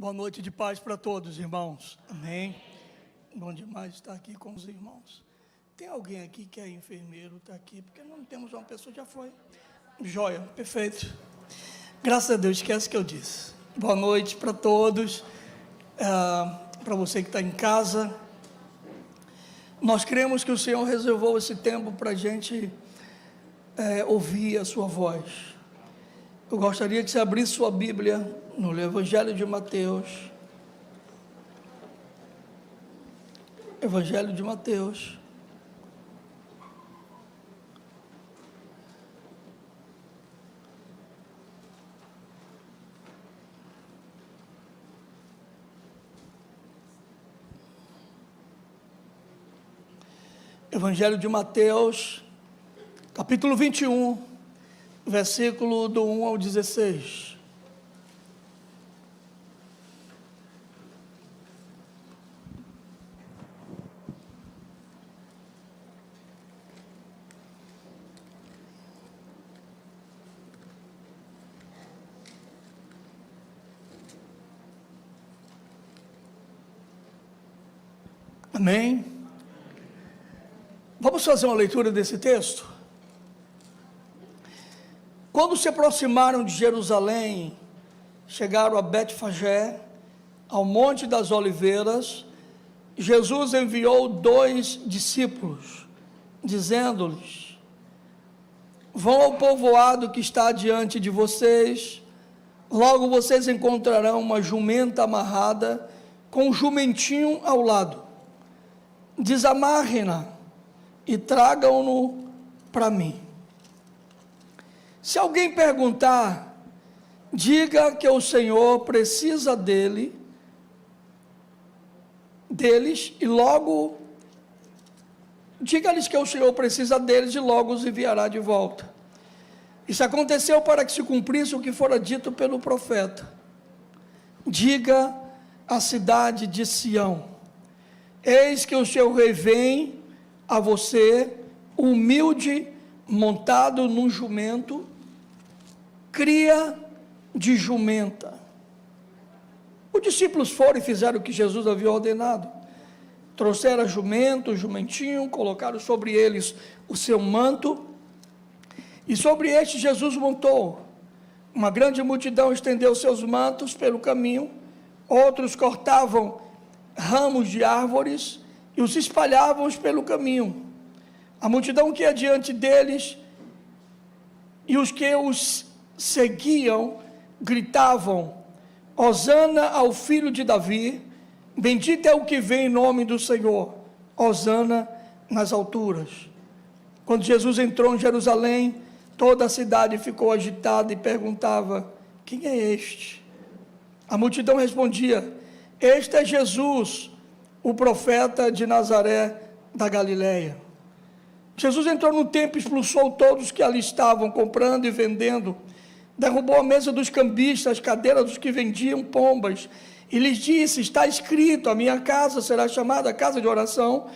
Boa noite de paz para todos, irmãos. Amém. Bom demais estar aqui com os irmãos. Tem alguém aqui que é enfermeiro, está aqui, porque não temos uma pessoa, já foi. Joia, perfeito. Graças a Deus, esquece o que eu disse. Boa noite para todos, para você que está em casa. Nós cremos que o Senhor reservou esse tempo para a gente ouvir a sua voz. Eu gostaria que você abrisse sua Bíblia no Evangelho de Mateus. Evangelho de Mateus. Evangelho de Mateus, capítulo 21, versículo do 1 ao 16. Amém? Vamos fazer uma leitura desse texto? Quando se aproximaram de Jerusalém, chegaram a Betfagé, ao Monte das Oliveiras, Jesus enviou 2 discípulos, dizendo-lhes: vão ao povoado que está diante de vocês, logo vocês encontrarão uma jumenta amarrada, com um jumentinho ao lado. Desamarrem-na e tragam-no para mim. Se alguém perguntar, diga que o Senhor precisa deles, e logo, diga-lhes que o Senhor precisa deles e logo os enviará de volta. Isso aconteceu para que se cumprisse o que fora dito pelo profeta. Diga à cidade de Sião: eis que o seu rei vem a você, humilde, montado num jumento, cria de jumenta. Os discípulos foram e fizeram o que Jesus havia ordenado. Trouxeram jumento, o jumentinho, colocaram sobre eles o seu manto, e sobre este Jesus montou. Uma grande multidão estendeu seus mantos pelo caminho, outros cortavam ramos de árvores e os espalhavam pelo caminho. A multidão que ia diante deles e os que os seguiam gritavam: Hosana ao filho de Davi, bendito é o que vem em nome do Senhor, Hosana nas alturas. Quando Jesus entrou em Jerusalém, toda a cidade ficou agitada e perguntava: quem é este? A multidão respondia: este é Jesus, o profeta de Nazaré da Galileia. Jesus entrou no templo, expulsou todos que ali estavam comprando e vendendo, derrubou a mesa dos cambistas, as cadeiras dos que vendiam pombas, e lhes disse: está escrito, a minha casa será chamada casa de oração,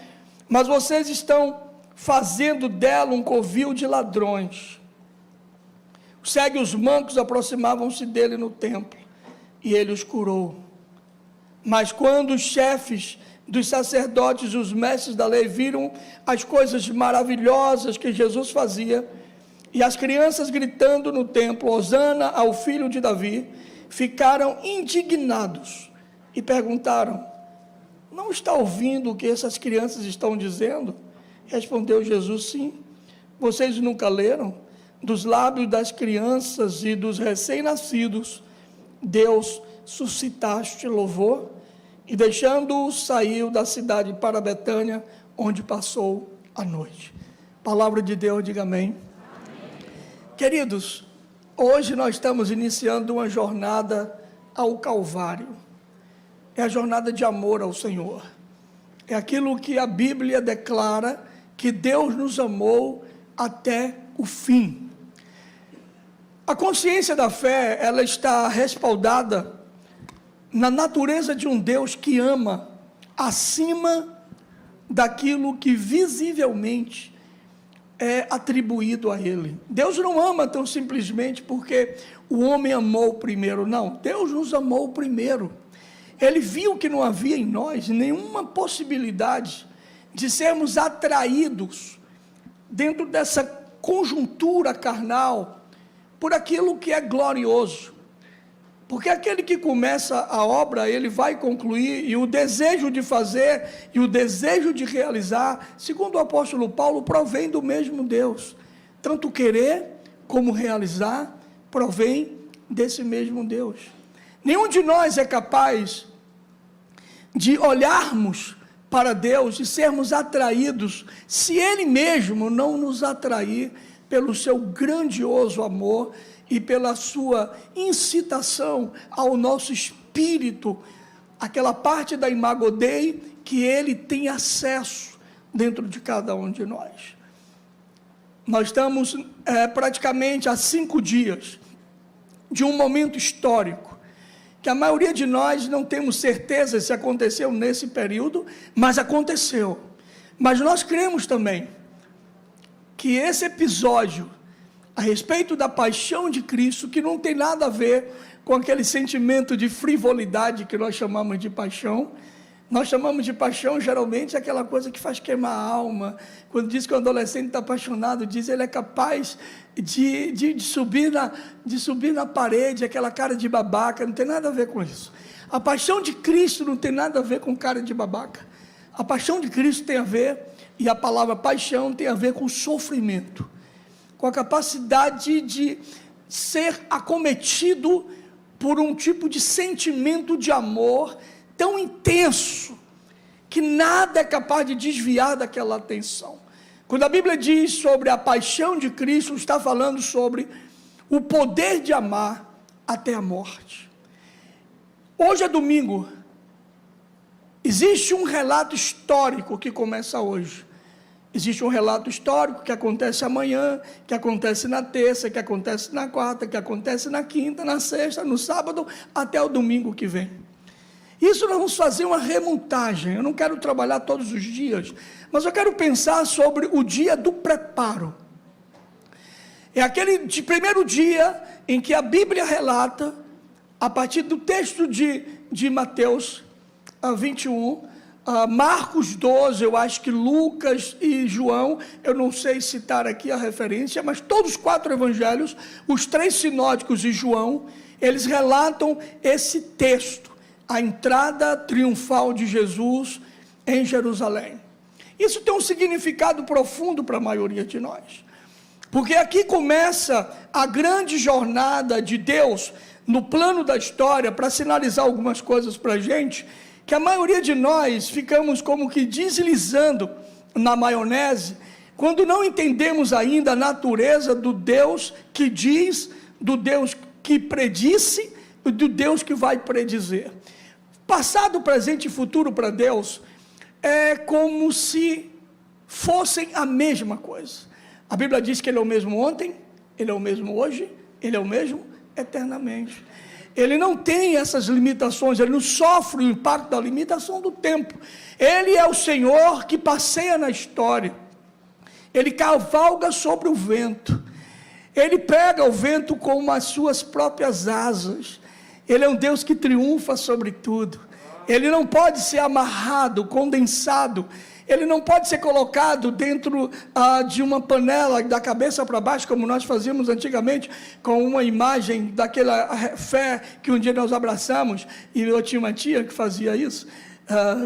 mas vocês estão fazendo dela um covil de ladrões. Os cegos e os mancos aproximavam-se dele no templo, e ele os curou. Mas quando os chefes dos sacerdotes e os mestres da lei viram as coisas maravilhosas que Jesus fazia, e as crianças gritando no templo, Hosana ao filho de Davi, ficaram indignados e perguntaram: não está ouvindo o que essas crianças estão dizendo? Respondeu Jesus: sim. Vocês nunca leram? Dos lábios das crianças e dos recém-nascidos, Deus suscitaste louvor? E deixando-o, saiu da cidade para Betânia, onde passou a noite. Palavra de Deus, diga amém. Amém. Queridos, hoje nós estamos iniciando uma jornada ao Calvário. É a jornada de amor ao Senhor. É aquilo que a Bíblia declara, que Deus nos amou até o fim. A consciência da fé, ela está respaldada na natureza de um Deus que ama acima daquilo que visivelmente é atribuído a Ele. Deus não ama tão simplesmente porque o homem amou primeiro, não. Deus nos amou primeiro. Ele viu que não havia em nós nenhuma possibilidade de sermos atraídos dentro dessa conjuntura carnal por aquilo que é glorioso. Porque aquele que começa a obra, ele vai concluir, e o desejo de fazer, e o desejo de realizar, segundo o apóstolo Paulo, provém do mesmo Deus. Tanto querer como realizar, provém desse mesmo Deus. Nenhum de nós é capaz de olharmos para Deus e sermos atraídos, se Ele mesmo não nos atrair pelo seu grandioso amor e pela sua incitação ao nosso espírito, aquela parte da imago Dei que Ele tem acesso dentro de cada um de nós. Nós estamos praticamente há 5 dias de um momento histórico, que a maioria de nós não temos certeza se aconteceu nesse período, mas aconteceu. Mas nós cremos também que esse episódio a respeito da paixão de Cristo, que não tem nada a ver com aquele sentimento de frivolidade que nós chamamos de paixão. Nós chamamos de paixão, geralmente, aquela coisa que faz queimar a alma. Quando diz que o adolescente está apaixonado, diz que ele é capaz de subir na parede, aquela cara de babaca, não tem nada a ver com isso. A paixão de Cristo não tem nada a ver com cara de babaca. A paixão de Cristo tem a ver, e a palavra paixão tem a ver com sofrimento, com a capacidade de ser acometido por um tipo de sentimento de amor tão intenso, que nada é capaz de desviar daquela atenção. Quando a Bíblia diz sobre a paixão de Cristo, está falando sobre o poder de amar até a morte. Hoje é domingo, existe um relato histórico que começa hoje. Existe um relato histórico que acontece amanhã, que acontece na terça, que acontece na quarta, que acontece na quinta, na sexta, no sábado, até o domingo que vem. Isso nós vamos fazer uma remontagem. Eu não quero trabalhar todos os dias, mas eu quero pensar sobre o dia do preparo. É aquele primeiro dia em que a Bíblia relata, a partir do texto de Mateus 21, Marcos 12, eu acho que Lucas e João, eu não sei citar aqui a referência, mas todos os 4 evangelhos, os 3 sinóticos e João, eles relatam esse texto, a entrada triunfal de Jesus em Jerusalém. Isso tem um significado profundo para a maioria de nós, porque aqui começa a grande jornada de Deus no plano da história, para sinalizar algumas coisas para a gente, que a maioria de nós ficamos como que deslizando na maionese, quando não entendemos ainda a natureza do Deus que diz, do Deus que predisse, e do Deus que vai predizer. Passado, presente e futuro para Deus, é como se fossem a mesma coisa. A Bíblia diz que Ele é o mesmo ontem, Ele é o mesmo hoje, Ele é o mesmo eternamente. Ele não tem essas limitações, ele não sofre o impacto da limitação do tempo. Ele é o Senhor que passeia na história. Ele cavalga sobre o vento. Ele pega o vento com as suas próprias asas. Ele é um Deus que triunfa sobre tudo. Ele não pode ser amarrado, condensado. Ele não pode ser colocado dentro de uma panela, da cabeça para baixo, como nós fazíamos antigamente, com uma imagem daquela fé que um dia nós abraçamos, e eu tinha uma tia que fazia isso,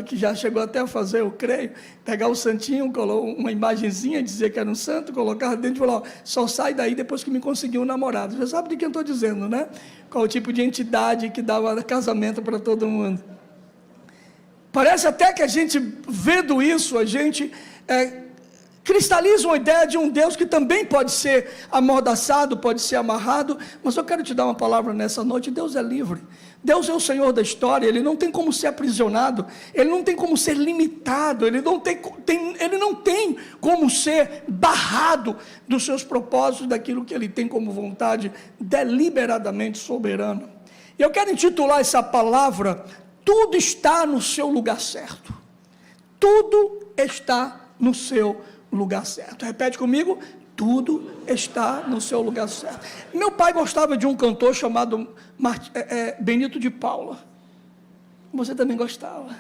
que já chegou até a fazer, eu creio, pegar o santinho, uma imagenzinha, dizer que era um santo, colocar dentro e falar, só sai daí depois que me conseguiu um namorado. Já sabe de quem eu estou dizendo, né? Qual o tipo de entidade que dava casamento para todo mundo. Parece até que a gente, vendo isso, a gente cristaliza uma ideia de um Deus que também pode ser amordaçado, pode ser amarrado, mas eu quero te dar uma palavra nessa noite. Deus é livre, Deus é o Senhor da história, Ele não tem como ser aprisionado, Ele não tem como ser limitado, Ele não tem como ser barrado dos seus propósitos, daquilo que Ele tem como vontade, deliberadamente soberano. E eu quero intitular essa palavra, tudo está no seu lugar certo. Tudo está no seu lugar certo. Repete comigo: tudo está no seu lugar certo. Meu pai gostava de um cantor chamado Benito de Paula. Você também gostava.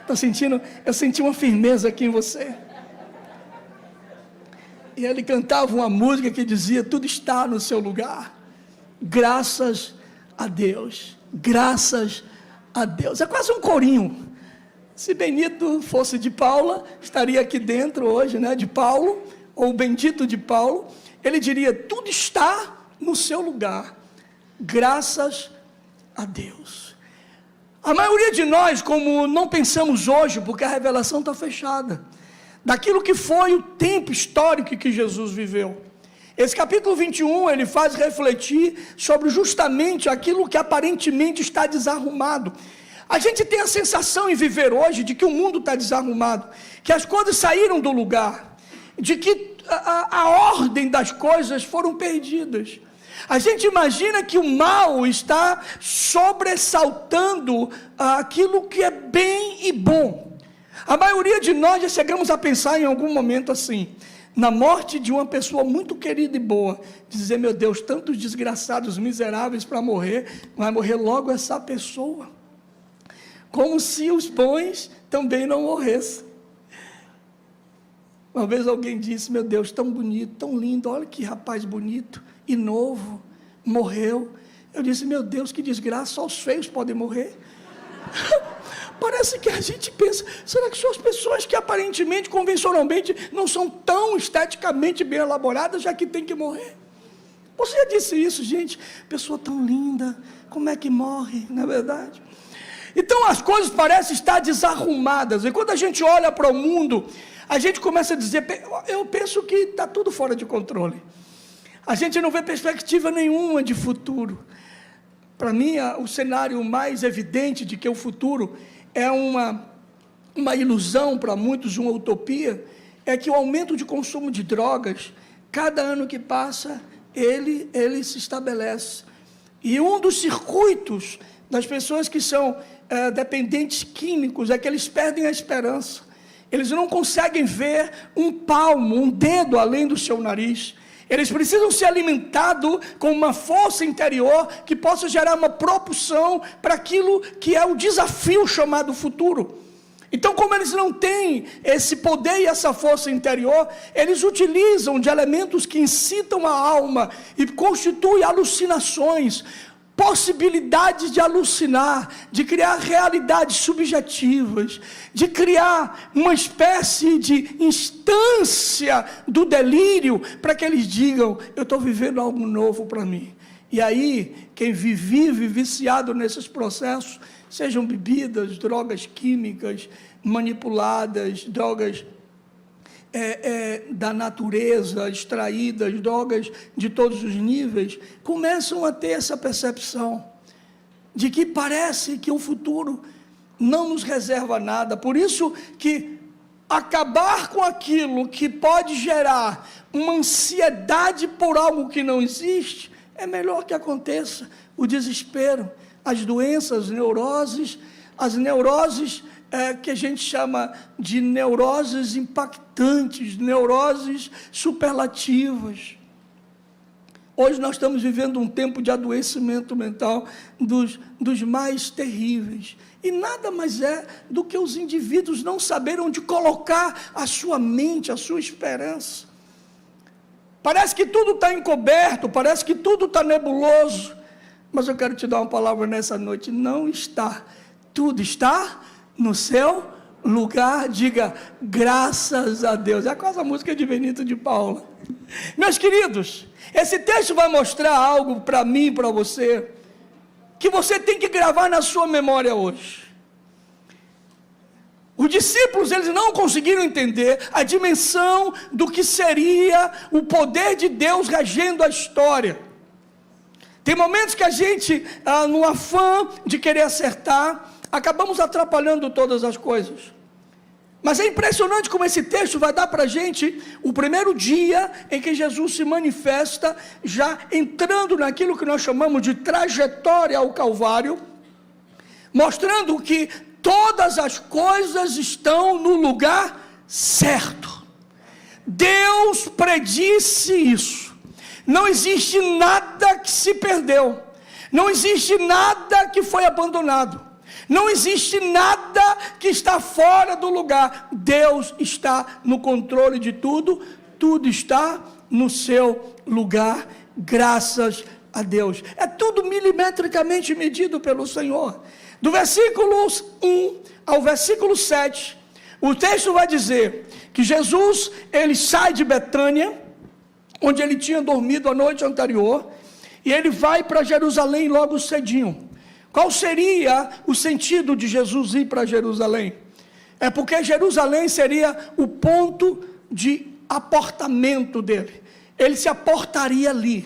Estou sentindo, eu senti uma firmeza aqui em você. E ele cantava uma música que dizia: tudo está no seu lugar. Graças a Deus. Graças a Deus. É quase um corinho. Se Benito fosse de Paula, estaria aqui dentro hoje, né, de Paulo, ou bendito de Paulo. Ele diria: tudo está no seu lugar. Graças a Deus. A maioria de nós, como não pensamos hoje, porque a revelação está fechada, daquilo que foi o tempo histórico que Jesus viveu. Esse capítulo 21, ele faz refletir sobre justamente aquilo que aparentemente está desarrumado. A gente tem a sensação em viver hoje de que o mundo está desarrumado, que as coisas saíram do lugar, de que a ordem das coisas foram perdidas. A gente imagina que o mal está sobressaltando aquilo que é bem e bom. A maioria de nós já chegamos a pensar em algum momento assim, na morte de uma pessoa muito querida e boa, dizer: meu Deus, tantos desgraçados, miseráveis para morrer, vai morrer logo essa pessoa. Como se os bons também não morressem. Uma vez alguém disse: meu Deus, tão bonito, tão lindo, olha que rapaz bonito e novo, morreu. Eu disse: meu Deus, que desgraça, só os feios podem morrer. Parece que a gente pensa: será que são as pessoas que aparentemente, convencionalmente, não são tão esteticamente bem elaboradas, já que tem que morrer? Você já disse isso, gente? Pessoa tão linda, como é que morre, não é verdade? Então as coisas parecem estar desarrumadas, e quando a gente olha para o mundo, a gente começa a dizer: eu penso que está tudo fora de controle. A gente não vê perspectiva nenhuma de futuro. Para mim, o cenário mais evidente de que o futuro é uma ilusão, para muitos uma utopia, é que o aumento de consumo de drogas, cada ano que passa, ele se estabelece. E um dos circuitos das pessoas que são dependentes químicos é que eles perdem a esperança. Eles não conseguem ver um palmo, um dedo além do seu nariz. Eles precisam ser alimentados com uma força interior que possa gerar uma propulsão para aquilo que é o desafio chamado futuro. Então, como eles não têm esse poder e essa força interior, eles utilizam de elementos que incitam a alma e constituem alucinações, possibilidades de alucinar, de criar realidades subjetivas, de criar uma espécie de instância do delírio, para que eles digam: eu estou vivendo algo novo para mim. E aí, quem vive viciado nesses processos, sejam bebidas, drogas químicas manipuladas, drogas da natureza, extraídas, drogas de todos os níveis, começam a ter essa percepção de que parece que o futuro não nos reserva nada. Por isso que acabar com aquilo que pode gerar uma ansiedade por algo que não existe, é melhor que aconteça o desespero, as doenças, as neuroses que a gente chama de neuroses impactantes, neuroses superlativas. Hoje nós estamos vivendo um tempo de adoecimento mental dos mais terríveis. E nada mais é do que os indivíduos não saberem onde colocar a sua mente, a sua esperança. Parece que tudo está encoberto, parece que tudo está nebuloso. Mas eu quero te dar uma palavra nessa noite: não está. Tudo está no seu lugar. Diga: graças a Deus. É quase a música de Benito de Paula. Meus queridos, esse texto vai mostrar algo para mim e para você, que você tem que gravar na sua memória hoje. Os discípulos, eles não conseguiram entender a dimensão do que seria o poder de Deus regendo a história. Tem momentos que a gente, no afã de querer acertar, acabamos atrapalhando todas as coisas. Mas é impressionante como esse texto vai dar para a gente o primeiro dia em que Jesus se manifesta, já entrando naquilo que nós chamamos de trajetória ao Calvário, mostrando que todas as coisas estão no lugar certo. Deus predisse isso. Não existe nada que se perdeu. Não existe nada que foi abandonado. Não existe nada que está fora do lugar. Deus está no controle de tudo. Tudo está no seu lugar, graças a Deus. É tudo milimetricamente medido pelo Senhor. Do versículo 1 ao versículo 7, o texto vai dizer que Jesus, ele sai de Betânia, onde ele tinha dormido a noite anterior, e ele vai para Jerusalém logo cedinho. Qual seria o sentido de Jesus ir para Jerusalém? É porque Jerusalém seria o ponto de aportamento dele. Ele se aportaria ali,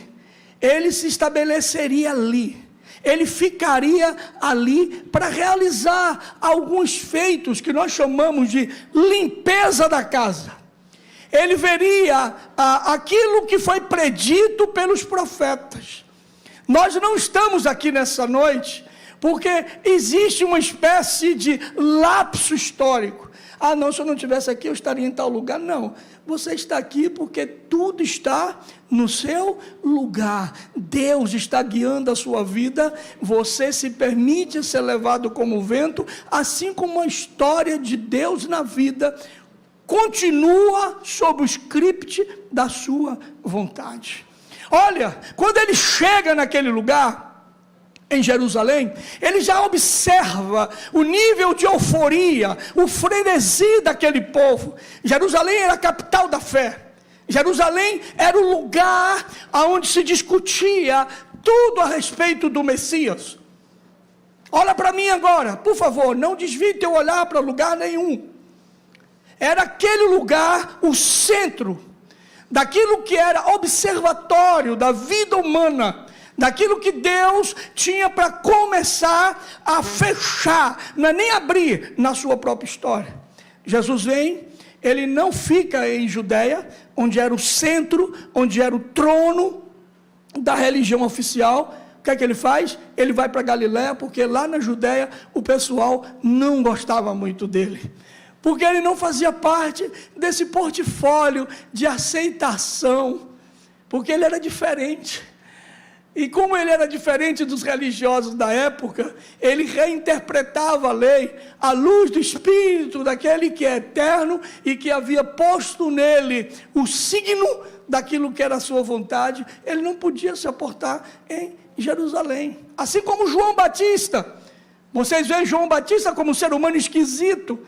ele se estabeleceria ali, ele ficaria ali para realizar alguns feitos que nós chamamos de limpeza da casa. Ele veria aquilo que foi predito pelos profetas. Nós não estamos aqui nessa noite porque existe uma espécie de lapso histórico. Ah, não, se eu não estivesse aqui eu estaria em tal lugar. Não, você está aqui porque tudo está no seu lugar. Deus está guiando a sua vida, você se permite ser levado como vento, assim como a história de Deus na vida continua sob o script da sua vontade. Olha, quando ele chega naquele lugar, em Jerusalém, ele já observa o nível de euforia, o frenesi daquele povo. Jerusalém era a capital da fé. Jerusalém era o lugar onde se discutia tudo a respeito do Messias. Olha para mim agora, por favor, não desvie teu olhar para lugar nenhum. Era aquele lugar o centro daquilo que era observatório da vida humana, daquilo que Deus tinha para começar a fechar, não é nem abrir na sua própria história. Jesus vem, ele não fica em Judeia, onde era o centro, onde era o trono da religião oficial. O que é que ele faz? Ele vai para Galiléia, porque lá na Judeia o pessoal não gostava muito dele, porque ele não fazia parte desse portfólio de aceitação, porque ele era diferente. E como ele era diferente dos religiosos da época, ele reinterpretava a lei à luz do Espírito daquele que é eterno e que havia posto nele o signo daquilo que era a sua vontade. Ele não podia se aportar em Jerusalém. Assim como João Batista. Vocês veem João Batista como um ser humano esquisito,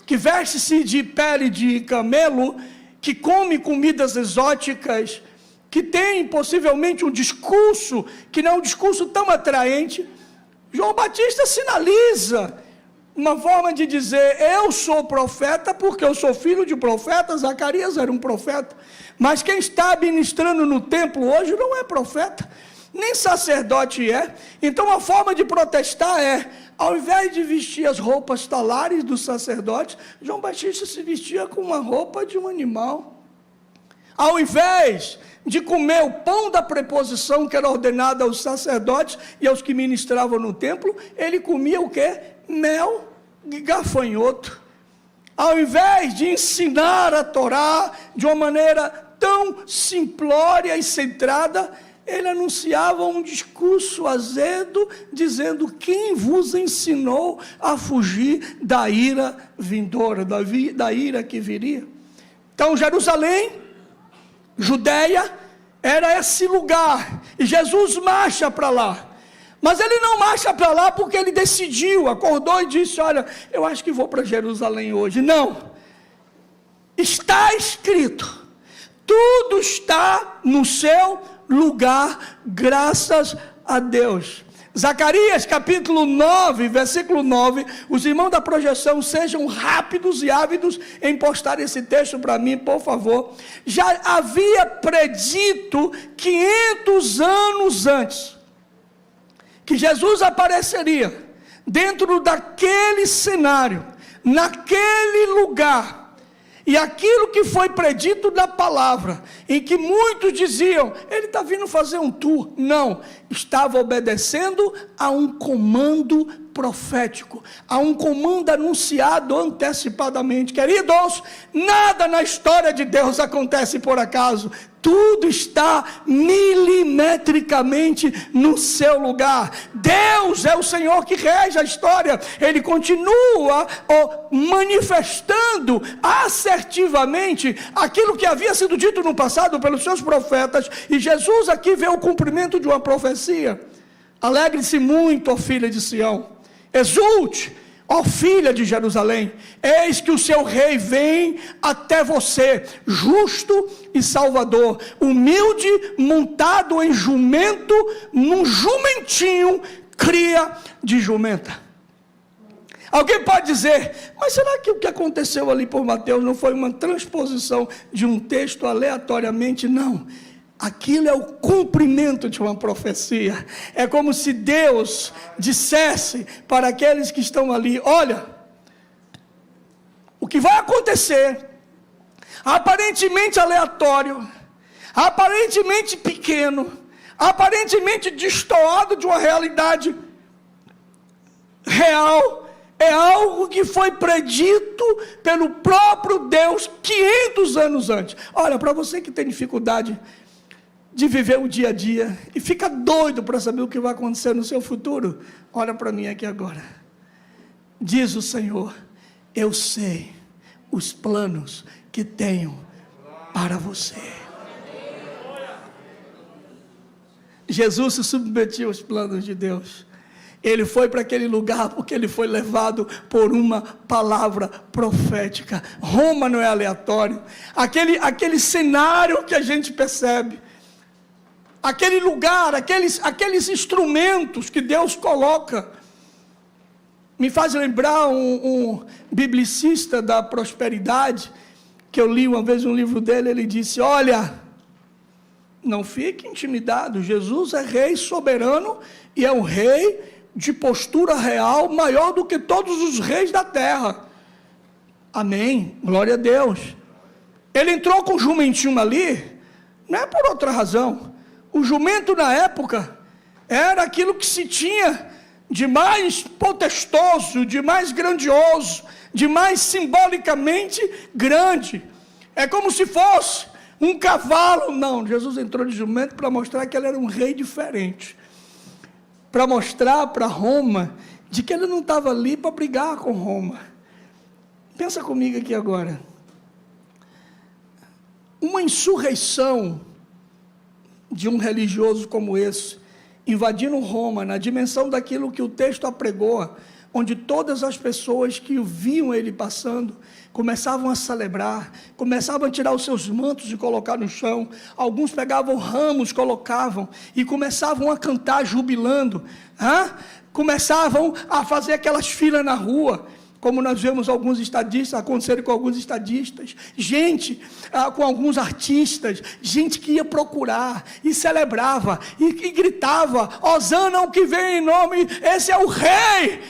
que veste-se de pele de camelo, que come comidas exóticas, que tem possivelmente um discurso que não é um discurso tão atraente. João Batista sinaliza uma forma de dizer: eu sou profeta porque eu sou filho de profeta. Zacarias era um profeta, mas quem está ministrando no templo hoje não é profeta, nem sacerdote é. Então a forma de protestar é, ao invés de vestir as roupas talares dos sacerdotes, João Batista se vestia com uma roupa de um animal. Ao invés de comer o pão da preposição que era ordenado aos sacerdotes e aos que ministravam no templo, ele comia o quê? Mel de gafanhoto. Ao invés de ensinar a Torá de uma maneira tão simplória e centrada, ele anunciava um discurso azedo, dizendo: quem vos ensinou a fugir da ira vindoura, da ira que viria? Então Jerusalém, Judeia, era esse lugar, e Jesus marcha para lá. Mas ele não marcha para lá porque ele decidiu, acordou e disse: olha, eu acho que vou para Jerusalém hoje. Não, está escrito, tudo está no seu lugar, graças a Deus. Zacarias capítulo 9, versículo 9, os irmãos da projeção sejam rápidos e ávidos em postar esse texto para mim, por favor. Já havia predito 500 anos antes que Jesus apareceria dentro daquele cenário, naquele lugar, E aquilo que foi predito na palavra, em que muitos diziam, ele está vindo fazer um tour. Não, estava obedecendo a um comando profético, a um comando anunciado antecipadamente. Queridos, nada na história de Deus acontece por acaso. Tudo está milimetricamente no seu lugar. Deus é o Senhor que rege a história. Ele continua manifestando assertivamente aquilo que havia sido dito no passado pelos seus profetas. E Jesus aqui vê o cumprimento de uma profecia. Alegre-se muito, ó filha de Sião. Exulte, ó filha de Jerusalém, eis que o seu rei vem até você, justo e salvador, humilde, montado em jumento, num jumentinho, cria de jumenta. Alguém pode dizer, mas será que o que aconteceu ali por Mateus não foi uma transposição de um texto aleatoriamente? Não. Aquilo é o cumprimento de uma profecia. É como se Deus dissesse para aqueles que estão ali, olha, o que vai acontecer, aparentemente aleatório, aparentemente pequeno, aparentemente destoado de uma realidade real, é algo que foi predito pelo próprio Deus 500 anos antes. Olha, para você que tem dificuldade de viver o dia a dia e fica doido para saber o que vai acontecer no seu futuro, olha para mim aqui agora. Diz o Senhor, eu sei os planos que tenho para você. Jesus se submetiu aos planos de Deus. Ele foi para aquele lugar porque ele foi levado por uma palavra profética. Roma não é aleatório. Aquele cenário que a gente percebe, aquele lugar, aqueles instrumentos que Deus coloca, me faz lembrar um biblicista da prosperidade, que eu li uma vez um livro dele. Ele disse, olha, não fique intimidado, Jesus é rei soberano e é um rei de postura real, maior do que todos os reis da terra. Amém, glória a Deus. Ele entrou com o jumentinho ali, não é por outra razão. O jumento na época era aquilo que se tinha de mais poderoso, de mais grandioso, de mais simbolicamente grande. É como se fosse um cavalo. Não, Jesus entrou de jumento para mostrar que ele era um rei diferente. Para mostrar para Roma de que ele não estava ali para brigar com Roma. Pensa comigo aqui agora. Uma insurreição de um religioso como esse, invadindo Roma, na dimensão daquilo que o texto apregou, onde todas as pessoas que viam ele passando, começavam a celebrar, começavam a tirar os seus mantos e colocar no chão, alguns pegavam ramos, colocavam, e começavam a cantar jubilando, começavam a fazer aquelas filas na rua, como nós vemos alguns estadistas, acontecerem com alguns estadistas, gente com alguns artistas, gente que ia procurar, e celebrava, e gritava, Hosana o que vem em nome, esse é o rei,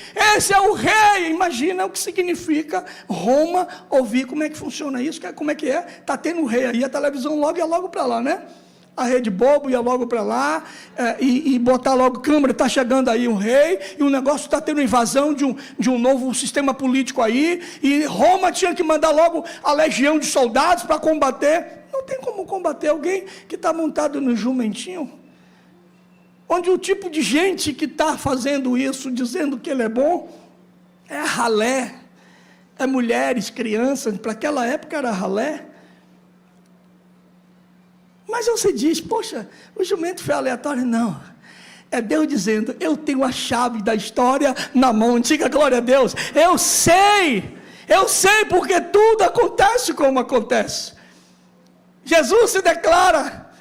imagina o que significa Roma ouvir. Como é que funciona isso, como é que é, está tendo um rei aí, a televisão logo ia logo para lá, né? A Rede Bobo ia logo para lá, e botar logo câmera, está chegando aí um rei, e o negócio está tendo invasão de um novo sistema político aí, e Roma tinha que mandar logo a legião de soldados para combater. Não tem como combater alguém que está montado no jumentinho, onde o tipo de gente que está fazendo isso, dizendo que ele é bom, é ralé, é mulheres, crianças, para aquela época era ralé. Mas você diz, poxa, o jumento foi aleatório? Não, é Deus dizendo, eu tenho a chave da história na mão. Diga glória a Deus, eu sei porque tudo acontece como acontece. Jesus se declara,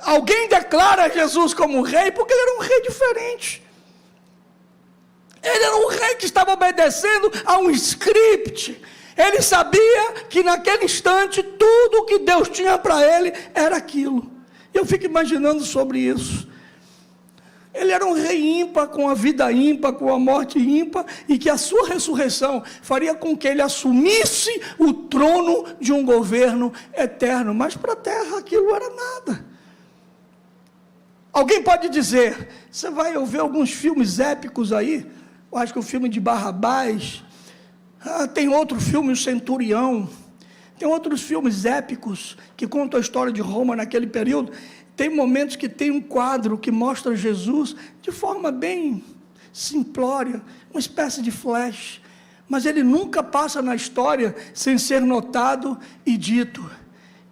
alguém declara Jesus como rei, porque ele era um rei diferente. Ele era um rei que estava obedecendo a um script. Ele sabia que naquele instante, tudo o que Deus tinha para ele, era aquilo. Eu fico imaginando sobre isso. Ele era um rei ímpar, com a vida ímpar, com a morte ímpar, e que a sua ressurreição faria com que ele assumisse o trono de um governo eterno. Mas para a terra aquilo era nada. Alguém pode dizer, você vai ouvir alguns filmes épicos aí, eu acho que o filme de Barrabás, tem outro filme, o Centurião, tem outros filmes épicos que contam a história de Roma naquele período. Tem momentos que tem um quadro que mostra Jesus de forma bem simplória, uma espécie de flash, mas ele nunca passa na história sem ser notado e dito,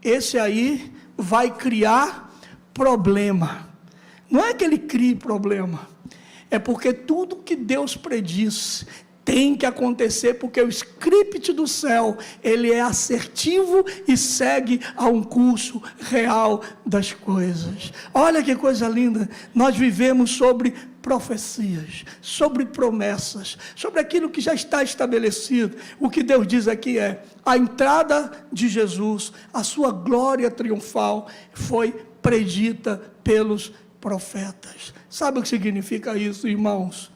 esse aí vai criar problema. Não é que ele crie problema, é porque tudo que Deus predisse tem que acontecer, porque o script do céu, ele é assertivo e segue a um curso real das coisas. Olha que coisa linda, nós vivemos sobre profecias, sobre promessas, sobre aquilo que já está estabelecido. O que Deus diz aqui é, a entrada de Jesus, a sua glória triunfal, foi predita pelos profetas. Sabe o que significa isso, irmãos?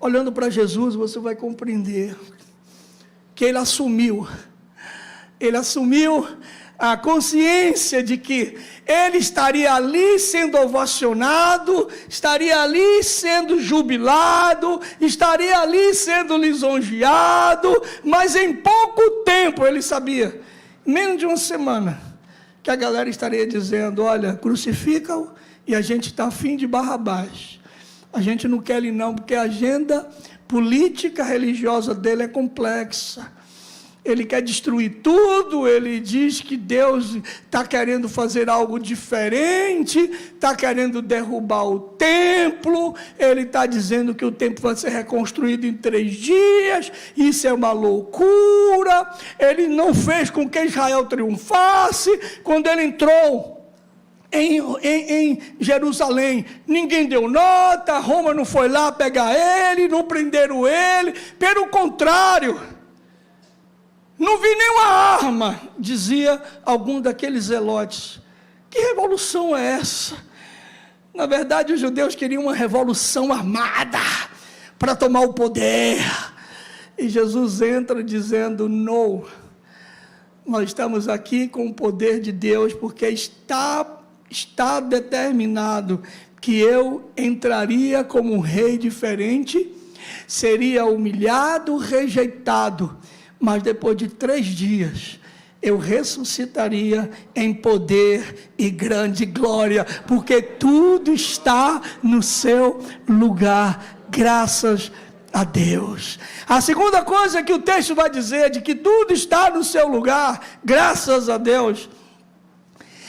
Olhando para Jesus, você vai compreender que ele assumiu a consciência de que ele estaria ali sendo ovacionado, estaria ali sendo jubilado, estaria ali sendo lisonjeado, mas em pouco tempo ele sabia, menos de uma semana, que a galera estaria dizendo, olha, crucifica-o, e a gente está afim de Barrabás. A gente não quer ele não, porque a agenda política religiosa dele é complexa. Ele quer destruir tudo, ele diz que Deus está querendo fazer algo diferente, está querendo derrubar o templo, ele está dizendo que o templo vai ser reconstruído em 3 dias, isso é uma loucura, ele não fez com que Israel triunfasse. Quando ele entrou em Jerusalém, ninguém deu nota, Roma não foi lá pegar ele, não prenderam ele, pelo contrário, não vi nenhuma arma, dizia algum daqueles zelotes. Que revolução é essa? Na verdade, os judeus queriam uma revolução armada, para tomar o poder, e Jesus entra dizendo, não, nós estamos aqui com o poder de Deus, porque está determinado que eu entraria como um rei diferente, seria humilhado, rejeitado, mas depois de 3 dias, eu ressuscitaria em poder e grande glória, porque tudo está no seu lugar, graças a Deus. A segunda coisa que o texto vai dizer, de que tudo está no seu lugar, graças a Deus,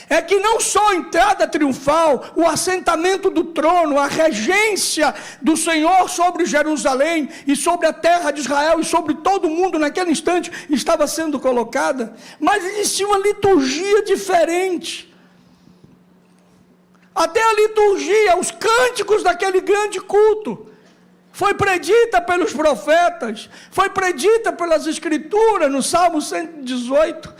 é que não só a entrada triunfal, o assentamento do trono, a regência do Senhor sobre Jerusalém e sobre a terra de Israel e sobre todo o mundo naquele instante estava sendo colocada, mas existia uma liturgia diferente. Até a liturgia, os cânticos daquele grande culto, foi predita pelos profetas, foi predita pelas escrituras, no Salmo 118,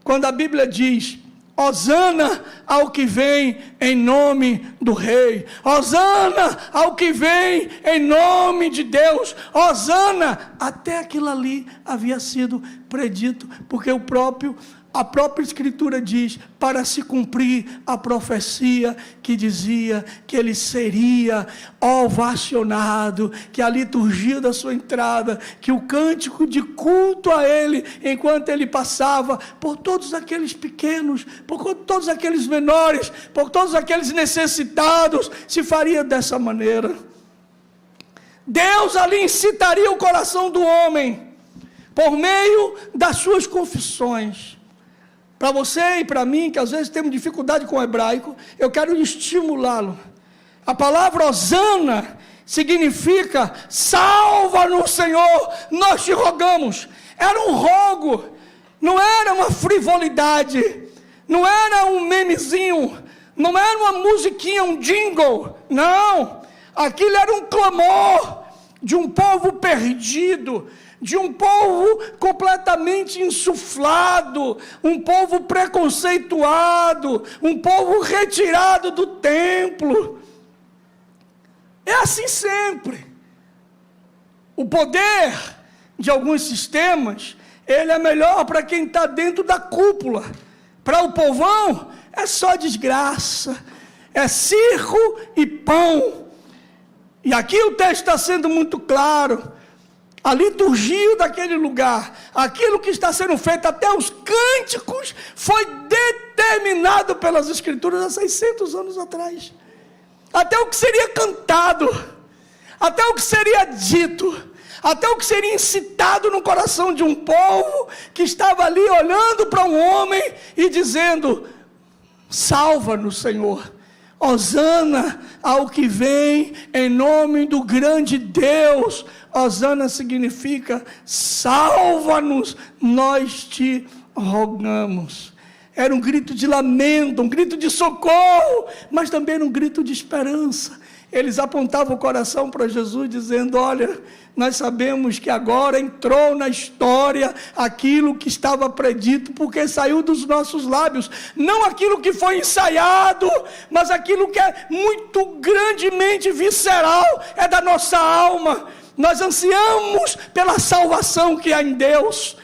quando a Bíblia diz, Hosana ao que vem em nome do Rei, Hosana ao que vem em nome de Deus, Hosana, até aquilo ali havia sido predito, porque a própria Escritura diz, para se cumprir a profecia que dizia que ele seria ovacionado, que a liturgia da sua entrada, que o cântico de culto a ele, enquanto ele passava por todos aqueles pequenos, por todos aqueles menores, por todos aqueles necessitados, se faria dessa maneira. Deus ali incitaria o coração do homem, por meio das suas confissões. Para você e para mim, que às vezes temos dificuldade com o hebraico, eu quero estimulá-lo. A palavra Hosana significa, salva-nos, Senhor, nós te rogamos. Era um rogo, não era uma frivolidade, não era um memezinho, não era uma musiquinha, um jingle, não. Aquilo era um clamor de um povo perdido, de um povo completamente insuflado, um povo preconceituado, um povo retirado do templo. É assim sempre. O poder de alguns sistemas, ele é melhor para quem está dentro da cúpula. Para o povão, é só desgraça, é circo e pão. E aqui o texto está sendo muito claro. A liturgia daquele lugar, aquilo que está sendo feito, até os cânticos, foi determinado pelas Escrituras há 600 anos atrás. Até o que seria cantado, até o que seria dito, até o que seria incitado no coração de um povo que estava ali olhando para um homem e dizendo: salva-nos, Senhor. Hosana ao que vem em nome do grande Deus. Hosana significa salva-nos, nós te rogamos. Era um grito de lamento, um grito de socorro, mas também era um grito de esperança. Eles apontavam o coração para Jesus dizendo: olha, nós sabemos que agora entrou na história aquilo que estava predito, porque saiu dos nossos lábios, não aquilo que foi ensaiado, mas aquilo que é muito grandemente visceral, é da nossa alma. Nós ansiamos pela salvação que há em Deus.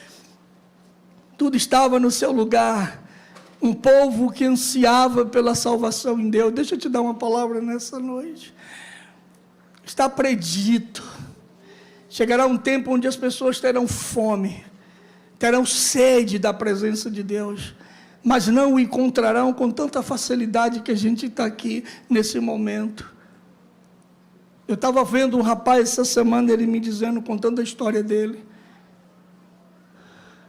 Tudo estava no seu lugar. Um povo que ansiava pela salvação em Deus. Deixa eu te dar uma palavra nessa noite. Está predito. Chegará um tempo onde as pessoas terão fome, terão sede da presença de Deus, mas não o encontrarão com tanta facilidade que a gente está aqui nesse momento. Eu estava vendo um rapaz essa semana, ele me dizendo, contando a história dele.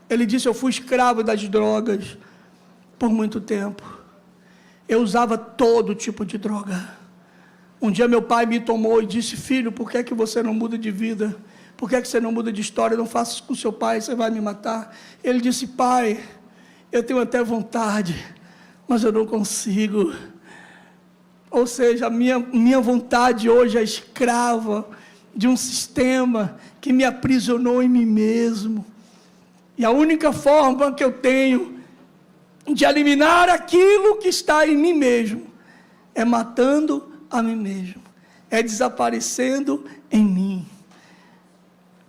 Ele disse: eu fui escravo das drogas por muito tempo. Eu usava todo tipo de droga. Um dia meu pai me tomou e disse: filho, por que é que você não muda de vida? Por que é que você não muda de história? Não faça isso com seu pai, você vai me matar. Ele disse: pai, eu tenho até vontade, mas eu não consigo. Ou seja, a minha vontade hoje é escrava de um sistema que me aprisionou em mim mesmo. E a única forma que eu tenho de eliminar aquilo que está em mim mesmo é matando a mim mesmo, é desaparecendo em mim.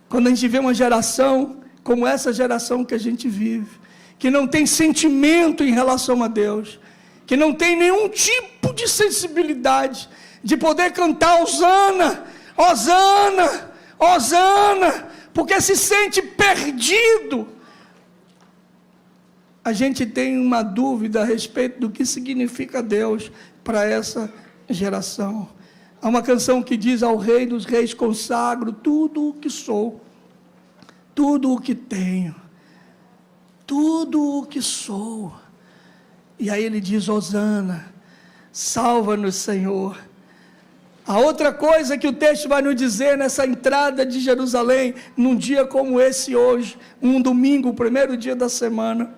Quando a gente vê uma geração como essa geração que a gente vive, que não tem sentimento em relação a Deus, que não tem nenhum tipo de sensibilidade de poder cantar Hosana, Hosana, Hosana, porque se sente perdido. A gente tem uma dúvida a respeito do que significa Deus para essa geração. Há uma canção que diz: ao Rei dos Reis consagro tudo o que sou, tudo o que tenho, tudo o que sou. E aí ele diz: Hosana, salva-nos, Senhor. A outra coisa que o texto vai nos dizer nessa entrada de Jerusalém, num dia como esse hoje, um domingo, o primeiro dia da semana,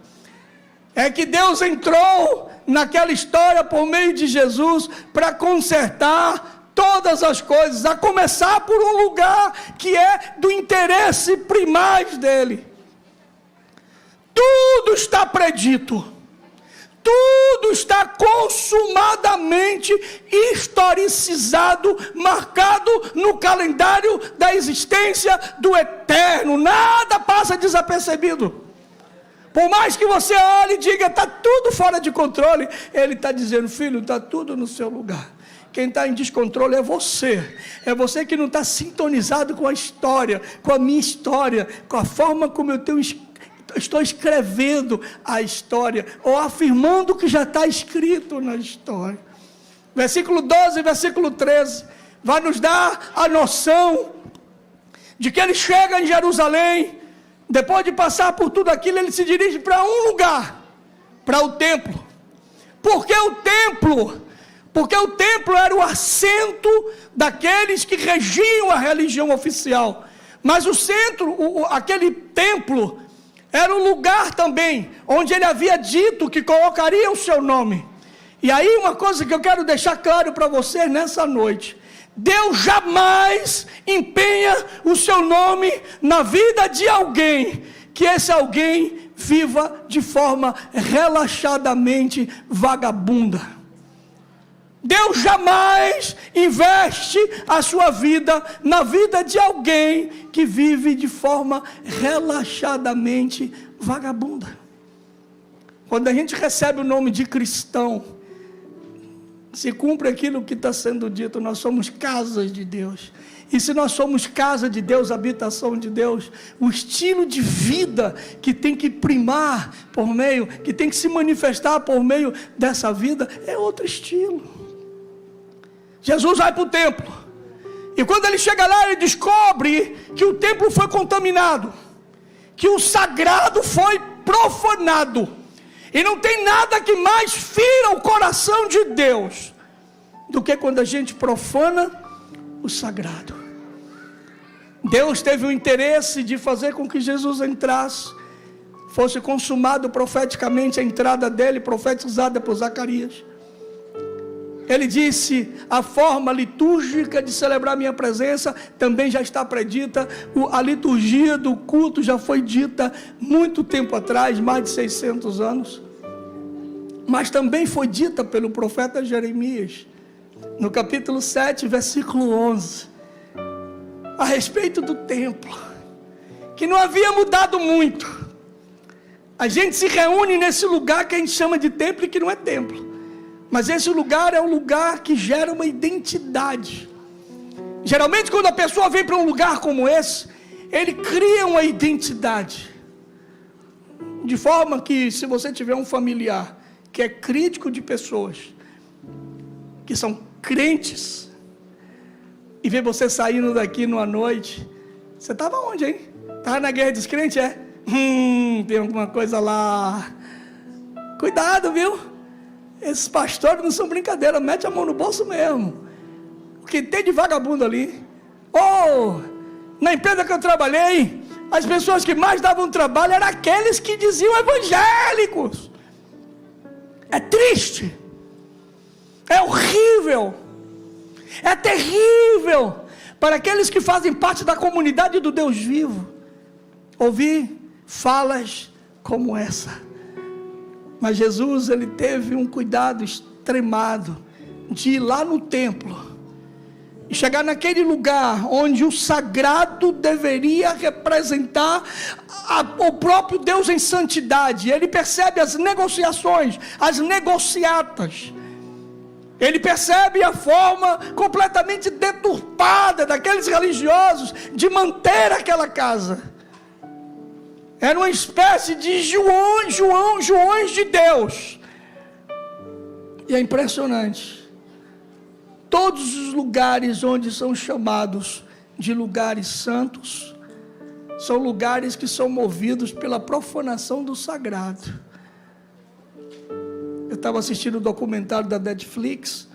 é que Deus entrou naquela história por meio de Jesus para consertar todas as coisas, a começar por um lugar que é do interesse primaz dele. Tudo está predito, tudo está consumadamente historicizado, marcado no calendário da existência do eterno, nada passa desapercebido. Por mais que você olhe e diga: está tudo fora de controle, ele está dizendo: filho, está tudo no seu lugar. Quem está em descontrole é você que não está sintonizado com a história, com a minha história, com a forma como estou escrevendo a história, ou afirmando o que já está escrito na história. Versículo 12 e versículo 13, vai nos dar a noção de que ele chega em Jerusalém. Depois de passar por tudo aquilo, ele se dirige para um lugar, para o templo. Por que o templo? Porque o templo era o assento daqueles que regiam a religião oficial. Mas o centro, aquele templo, era um lugar também, onde ele havia dito que colocaria o seu nome. E aí uma coisa que eu quero deixar claro para vocês nessa noite: Deus jamais empenha o seu nome na vida de alguém, que esse alguém viva de forma relaxadamente vagabunda. Deus jamais investe a sua vida na vida de alguém que vive de forma relaxadamente vagabunda. Quando a gente recebe o nome de cristão, se cumpre aquilo que está sendo dito, nós somos casas de Deus. E se nós somos casa de Deus, habitação de Deus, o estilo de vida que tem que primar por meio, que tem que se manifestar por meio dessa vida, é outro estilo. Jesus vai para o templo, e quando ele chega lá, ele descobre que o templo foi contaminado, que o sagrado foi profanado, e não tem nada que mais fira o coração de Deus do que quando a gente profana o sagrado. Deus teve o interesse de fazer com que Jesus entrasse, fosse consumado profeticamente a entrada dele, profetizada por Zacarias. Ele disse: a forma litúrgica de celebrar minha presença também já está predita. A liturgia do culto já foi dita muito tempo atrás, mais de 600 anos. Mas também foi dita pelo profeta Jeremias, no capítulo 7, versículo 11, a respeito do templo, que não havia mudado muito. A gente se reúne nesse lugar que a gente chama de templo e que não é templo. Mas esse lugar é um lugar que gera uma identidade. Geralmente quando a pessoa vem para um lugar como esse, ele cria uma identidade. De forma que, se você tiver um familiar que é crítico de pessoas que são crentes, e ver você saindo daqui numa noite, você estava onde, hein? Estava na guerra dos crentes, é? Tem alguma coisa lá. Cuidado, viu? Esses pastores não são brincadeira, mete a mão no bolso mesmo. O que tem de vagabundo ali? Na empresa que eu trabalhei, as pessoas que mais davam trabalho eram aqueles que diziam evangélicos. É triste, é horrível, é terrível para aqueles que fazem parte da comunidade do Deus vivo ouvir falas como essa. Mas Jesus, ele teve um cuidado extremado de ir lá no templo e chegar naquele lugar onde o sagrado deveria representar o próprio Deus em santidade. Ele percebe as negociações, as negociatas. Ele percebe a forma completamente deturpada daqueles religiosos de manter aquela casa. Era uma espécie de Joões de Deus. E é impressionante. Todos os lugares onde são chamados de lugares santos, são lugares que são movidos pela profanação do sagrado. Eu estava assistindo o documentário da Netflix,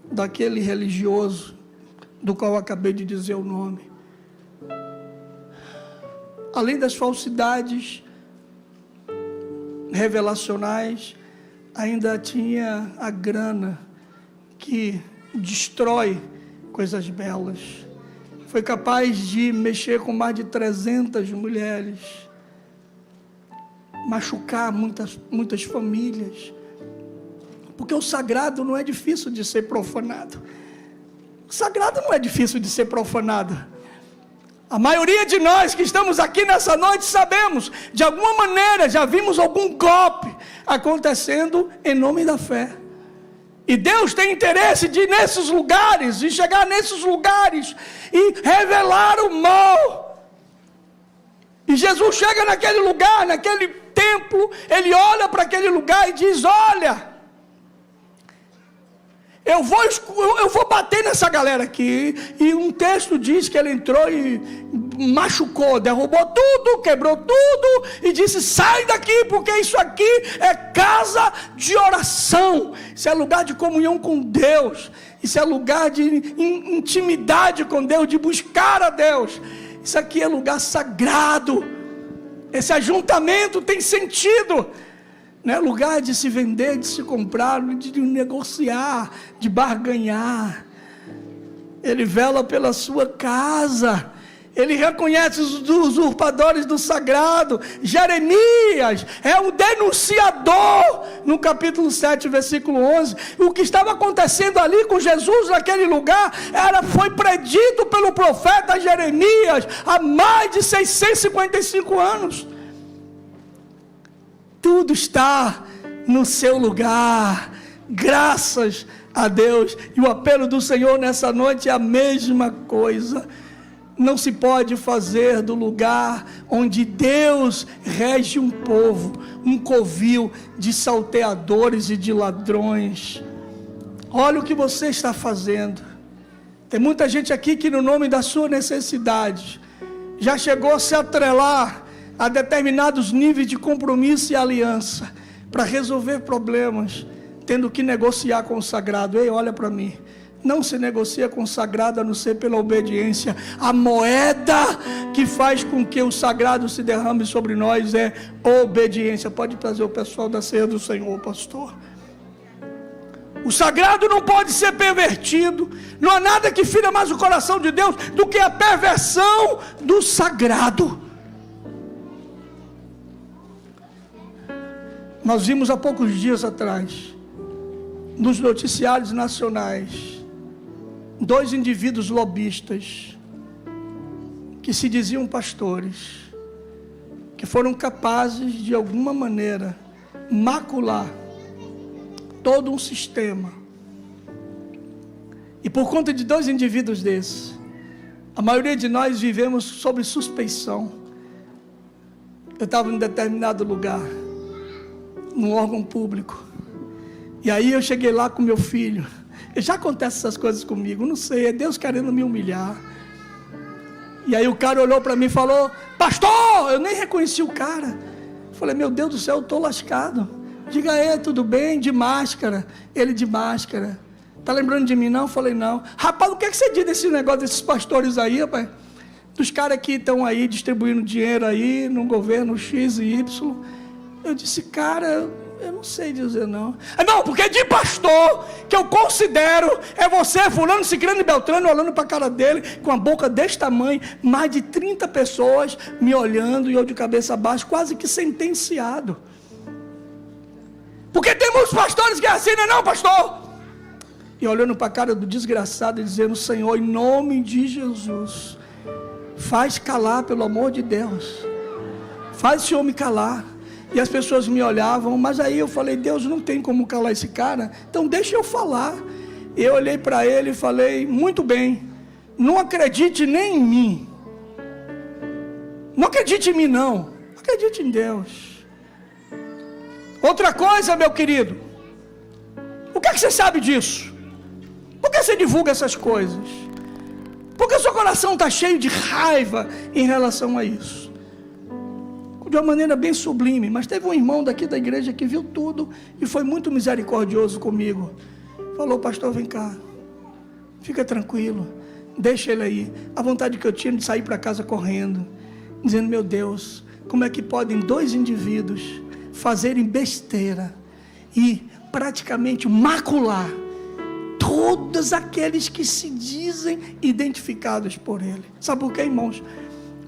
daquele religioso, do qual eu acabei de dizer o nome. Além das falsidades revelacionais, ainda tinha a grana que destrói coisas belas. Foi capaz de mexer com mais de 300 mulheres, machucar muitas famílias, porque o sagrado não é difícil de ser profanado. O sagrado não é difícil de ser profanado. A maioria de nós que estamos aqui nessa noite sabemos, de alguma maneira já vimos algum golpe acontecendo em nome da fé. E Deus tem interesse de ir nesses lugares, de chegar nesses lugares e revelar o mal. E Jesus chega naquele lugar, naquele templo, ele olha para aquele lugar e diz: olha, eu vou bater nessa galera aqui. E um texto diz que ele entrou e machucou, derrubou tudo, quebrou tudo e disse: sai daqui, porque isso aqui é casa de oração, isso é lugar de comunhão com Deus, isso é lugar de intimidade com Deus, de buscar a Deus. Isso aqui é lugar sagrado. Esse ajuntamento tem sentido. Não é lugar de se vender, de se comprar, de negociar, de barganhar. Ele vela pela sua casa. Ele reconhece os usurpadores do sagrado. Jeremias é um denunciador, no capítulo 7, versículo 11. O que estava acontecendo ali com Jesus naquele lugar, foi predito pelo profeta Jeremias, há mais de 655 anos. Tudo está no seu lugar, graças a Deus. E o apelo do Senhor nessa noite é a mesma coisa. Não se pode fazer do lugar onde Deus rege um povo, um covil de salteadores e de ladrões. Olha o que você está fazendo. Tem muita gente aqui que, no nome da sua necessidade, já chegou a se atrelar a determinados níveis de compromisso e aliança para resolver problemas, tendo que negociar com o sagrado. Ei, olha para mim. Não se negocia com o sagrado a não ser pela obediência. A moeda que faz com que o sagrado se derrame sobre nós é obediência. Pode trazer o pessoal da ceia do Senhor, pastor. O sagrado não pode ser pervertido. Não há nada que fira mais o coração de Deus do que a perversão do sagrado. Nós vimos há poucos dias atrás, nos noticiários nacionais, 2 indivíduos lobistas, que se diziam pastores, que foram capazes de alguma maneira macular todo um sistema. E por conta de 2 indivíduos desses, a maioria de nós vivemos sob suspeição. Eu estava em um determinado lugar, num órgão público, e aí eu cheguei lá com meu filho. Já acontece essas coisas comigo, não sei, é Deus querendo me humilhar. E aí o cara olhou para mim e falou: pastor! Eu nem reconheci o cara. Falei: meu Deus do céu, eu estou lascado. Diga aí, tudo bem? De máscara. Ele de máscara. Tá lembrando de mim não? Falei: não. Rapaz, o que é que você diz desse negócio desses pastores aí, rapaz? Dos caras que estão aí distribuindo dinheiro aí no governo X e Y. Eu disse: cara, eu não sei dizer não. Não, porque de pastor que eu considero é você, fulano, ciclano e beltrano, olhando para a cara dele com a boca desse tamanho, mais de 30 pessoas me olhando e eu de cabeça baixa, quase que sentenciado. Porque tem muitos pastores que é assim, não, pastor? E olhando para a cara do desgraçado e dizendo: Senhor, em nome de Jesus, faz calar, pelo amor de Deus, faz esse homem calar. E as pessoas me olhavam, mas aí eu falei: Deus, não tem como calar esse cara, então deixa eu falar. Eu olhei para ele e falei: muito bem, não acredite nem em mim, não acredite em mim não, acredite em Deus. Outra coisa, meu querido, o que é que você sabe disso? Por que você divulga essas coisas? Porque o seu coração está cheio de raiva em relação a isso. De uma maneira bem sublime, mas teve um irmão daqui da igreja que viu tudo e foi muito misericordioso comigo. Falou: pastor, vem cá, fica tranquilo, deixa ele aí. A vontade que eu tinha de sair para casa correndo, dizendo: meu Deus, como é que podem 2 indivíduos fazerem besteira e praticamente macular todos aqueles que se dizem identificados por ele? Sabe por quê, irmãos?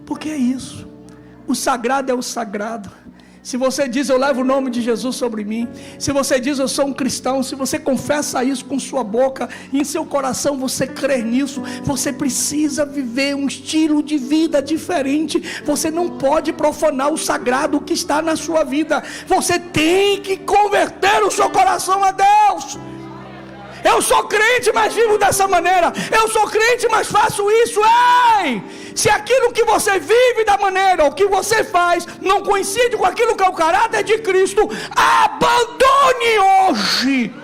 Porque é isso. O sagrado é o sagrado. Se você diz: eu levo o nome de Jesus sobre mim, se você diz: eu sou um cristão, se você confessa isso com sua boca e em seu coração você crer nisso, você precisa viver um estilo de vida diferente. Você não pode profanar o sagrado que está na sua vida. Você tem que converter o seu coração a Deus. Eu sou crente, mas vivo dessa maneira. Eu sou crente, mas faço isso. Ei! Se aquilo que você vive da maneira, ou que você faz, não coincide com aquilo que é o caráter de Cristo, abandone hoje.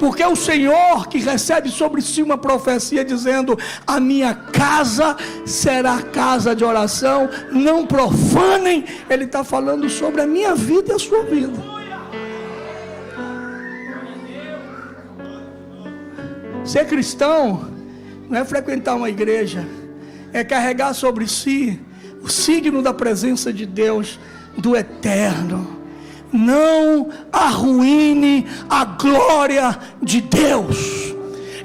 Porque o Senhor que recebe sobre si uma profecia dizendo: a minha casa será casa de oração, não profanem. Ele está falando sobre a minha vida e a sua vida. Ser cristão não é frequentar uma igreja, é carregar sobre si o signo da presença de Deus, do eterno. Não arruine a glória de Deus.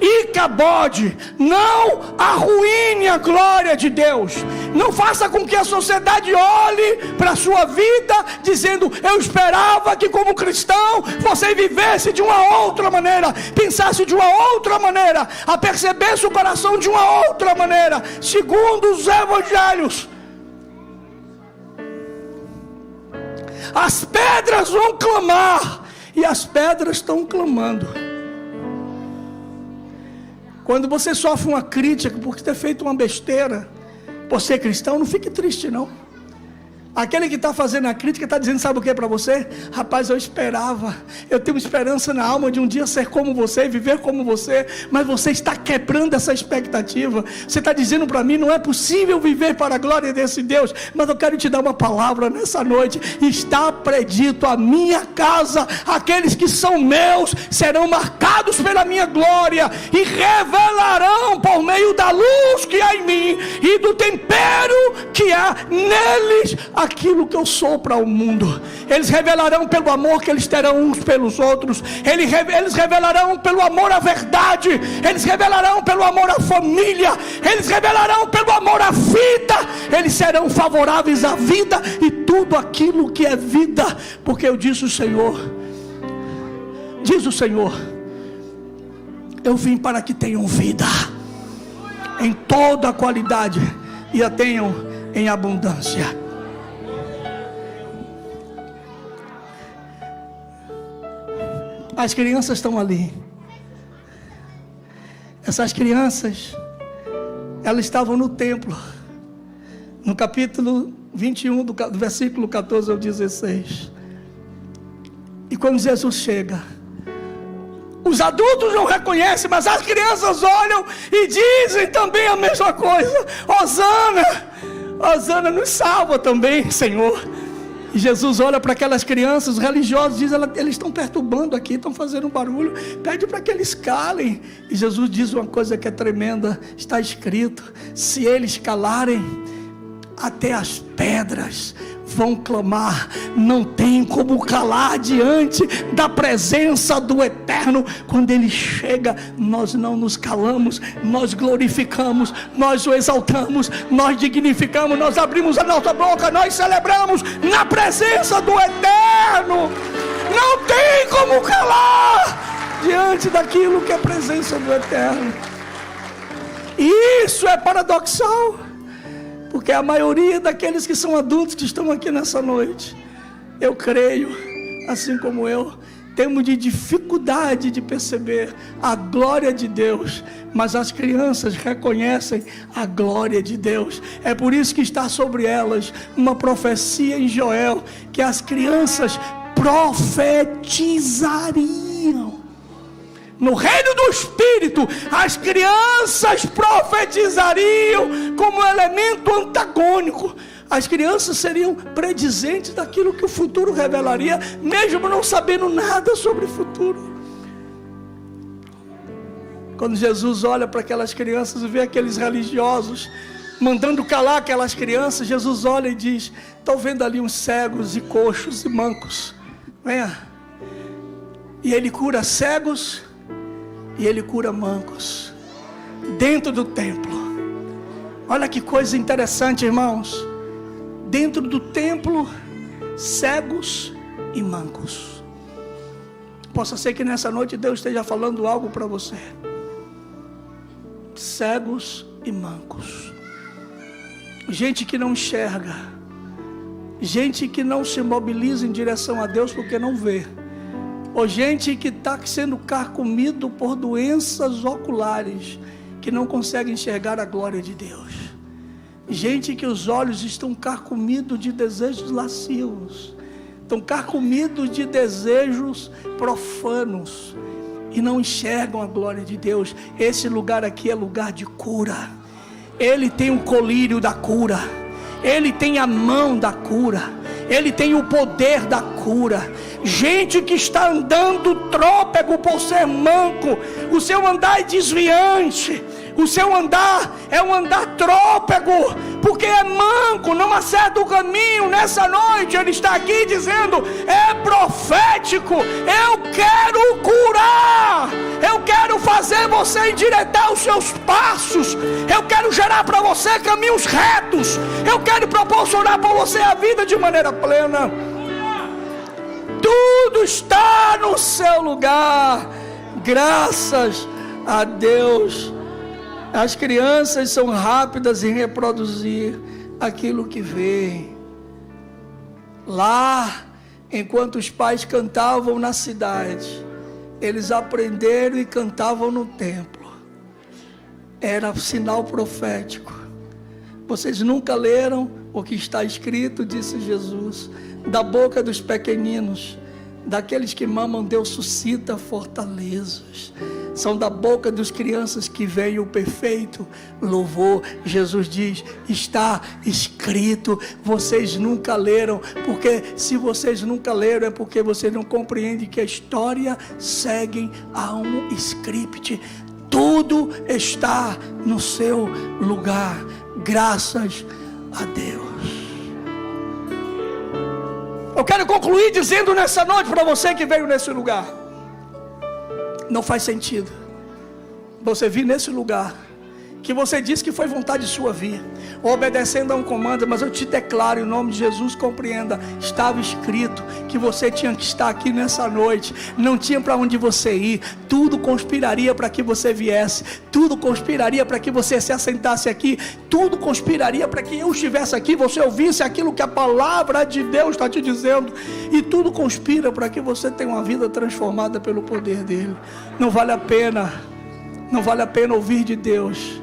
Icabode, não arruine a glória de Deus. Não faça com que a sociedade olhe para a sua vida dizendo: eu esperava que como cristão você vivesse de uma outra maneira, pensasse de uma outra maneira, apercebesse o coração de uma outra maneira, segundo os evangelhos. As pedras vão clamar, e as pedras estão clamando. Quando você sofre uma crítica por ter feito uma besteira, por ser cristão, não fique triste não. Aquele que está fazendo a crítica está dizendo, sabe o que para você? Rapaz, eu esperava, eu tenho esperança na alma de um dia ser como você, viver como você, mas você está quebrando essa expectativa. Você está dizendo para mim, não é possível viver para a glória desse Deus. Mas eu quero te dar uma palavra nessa noite. Está predito: a minha casa, aqueles que são meus, serão marcados pela minha glória, e revelarão por meio da luz que há em mim, e do tempero que há neles, aquilo que eu sou para o mundo. Eles revelarão pelo amor que eles terão uns pelos outros. Eles revelarão pelo amor à verdade. Eles revelarão pelo amor à família. Eles revelarão pelo amor à vida. Eles serão favoráveis à vida e tudo aquilo que é vida, porque eu disse o Senhor, diz o Senhor, eu vim para que tenham vida em toda a qualidade e a tenham em abundância. As crianças estão ali. Essas crianças, elas estavam no templo, no capítulo 21, do versículo 14 ao 16. E quando Jesus chega, os adultos não reconhecem, mas as crianças olham e dizem também a mesma coisa: Hosana, Hosana, nos salva também, Senhor. E Jesus olha para aquelas crianças, os religiosos dizem, eles estão perturbando aqui, estão fazendo um barulho, pede para que eles calem. E Jesus diz uma coisa que é tremenda, está escrito: se eles calarem, até as pedras vão clamar. Não tem como calar diante da presença do Eterno. Quando Ele chega, nós não nos calamos, nós glorificamos, nós o exaltamos, nós dignificamos, nós abrimos a nossa boca, nós celebramos na presença do Eterno. Não tem como calar diante daquilo que é a presença do Eterno. E isso é paradoxal, porque a maioria daqueles que são adultos que estão aqui nessa noite, eu creio, assim como eu, temos de dificuldade de perceber a glória de Deus, mas as crianças reconhecem a glória de Deus. É por isso que está sobre elas uma profecia em Joel, que as crianças profetizariam. No reino do Espírito, as crianças profetizariam como elemento antagônico. As crianças seriam predizentes daquilo que o futuro revelaria, mesmo não sabendo nada sobre o futuro. Quando Jesus olha para aquelas crianças e vê aqueles religiosos mandando calar aquelas crianças, Jesus olha e diz: estou vendo ali uns cegos e coxos e mancos, venha. E Ele cura cegos e Ele cura mancos dentro do templo. Olha que coisa interessante, irmãos. Dentro do templo, cegos e mancos. Possa ser que nessa noite Deus esteja falando algo para você. Cegos e mancos. Gente que não enxerga. Gente que não se mobiliza em direção a Deus porque não vê. Ou gente que está sendo carcomido por doenças oculares, que não consegue enxergar a glória de Deus. Gente que os olhos estão carcomidos de desejos lascivos, estão carcomidos de desejos profanos, e não enxergam a glória de Deus. Esse lugar aqui é lugar de cura. Ele tem o colírio da cura, Ele tem a mão da cura, Ele tem o poder da cura. Gente que está andando trôpego por ser manco, o seu andar é desviante, o seu andar é um andar trôpego, porque é manco, não acerta o caminho. Nessa noite Ele está aqui dizendo, é profético, eu quero curar, eu quero fazer você endireitar os seus passos, Eu quero gerar para você caminhos retos. Eu quero proporcionar para você a vida de maneira plena. Tudo está no seu lugar. Graças a Deus. As crianças são rápidas em reproduzir aquilo que vê. Lá, enquanto os pais cantavam na cidade, eles aprenderam e cantavam no templo. Era sinal profético. Vocês nunca leram o que está escrito, disse Jesus, da boca dos pequeninos, daqueles que mamam, Deus suscita fortalezas. São da boca dos crianças que vem o perfeito louvor. Jesus diz, está escrito. Vocês nunca leram, porque se vocês nunca leram é porque vocês não compreendem que a história segue a um script. Tudo está no seu lugar, graças a Deus. Eu quero concluir dizendo nessa noite para você que veio nesse lugar: não faz sentido você vir nesse lugar que você disse que foi vontade sua vir, obedecendo a um comando, mas eu te declaro em nome de Jesus, compreenda, estava escrito que você tinha que estar aqui nessa noite, não tinha para onde você ir, tudo conspiraria para que você viesse, tudo conspiraria para que você se assentasse aqui, tudo conspiraria para que eu estivesse aqui, você ouvisse aquilo que a palavra de Deus está te dizendo, e tudo conspira para que você tenha uma vida transformada pelo poder dele. Não vale a pena ouvir de Deus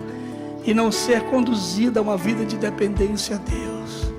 e não ser conduzida a uma vida de dependência a Deus.